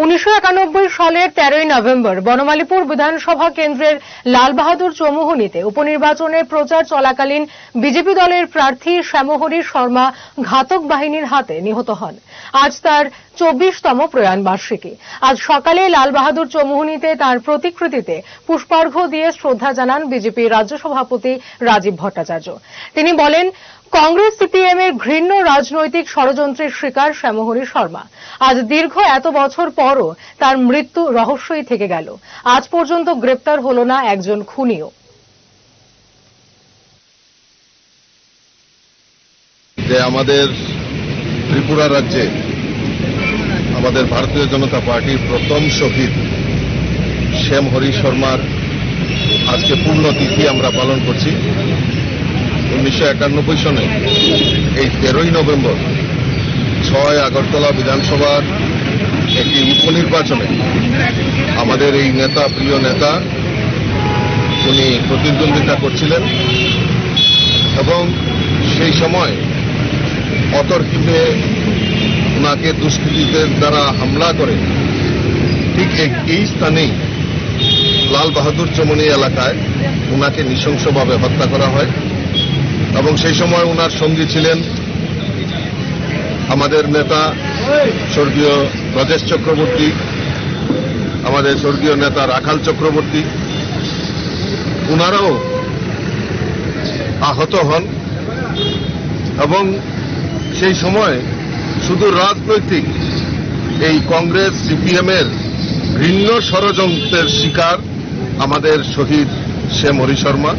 1991 সালের 13ই নভেম্বর বনমালীপুর বিধানসভা কেন্দ্রের লালবাহাদুর চৌমুহনীতে উপনির্বাচনে প্রচার চলাকালীন বিজেপি দলের প্রার্থী শ্যামহরি শর্মা ঘাতক বাহিনীর হাতে নিহত হন। আজ তার 24তম প্রয়াণ বার্ষিকী। আজ সকালে লালবাহাদুর চৌমুহনীতে তাঁর প্রতিকৃতিতে পুষ্পার্ঘ্য দিয়ে শ্রদ্ধা জানান বিজেপি রাজ্য সভাপতি রাজীব ভট্টাচার্য। তিনি বলেন, কংগ্রেস সিপিএম এর ঘৃণ্য রাজনৈতিক ষড়যন্ত্রের শিকার শ্যামহরি শর্মা। আজ দীর্ঘ এত বছর পরও তার মৃত্যু রহস্যই থেকে গেল। আজ পর্যন্ত গ্রেপ্তার হল না একজন খুনিও। আমাদের ত্রিপুরা রাজ্যে আমাদের ভারতীয় জনতা পার্টির প্রথম শহীদ শ্যামহরি শর্মার আজকে পূর্ণতিথি আমরা পালন করছি। 1991 সনে এই 13ই নভেম্বর 6 আগরতলা বিধানসভার একটি উপনির্বাচনে আমাদের এই নেতা, প্রিয় নেতা, উনি প্রতিদ্বন্দ্বিতা করছিলেন এবং সেই সময় অতর্কিতে ওনাকে দুষ্কৃতীদের দ্বারা হামলা করে ঠিক এই স্থানেই লালবাহাদুর চৌমুহনী এলাকায় ওনাকে নৃশংসভাবে হত্যা করা হয় এবং সেই সময় ওনার সঙ্গী ছিলেন আমাদের নেতা স্বর্গীয় ব্রজেশ চক্রবর্তী, আমাদের স্বর্গীয় নেতা রাখাল চক্রবর্তী। ওনারাও আহত হন এবং সেই সময় শুধু রাজনৈতিক এই কংগ্রেস সিপিএম এর ঘৃণ্য ষড়যন্ত্রের শিকার আমাদের শহীদ শ্যামহরি শর্মা।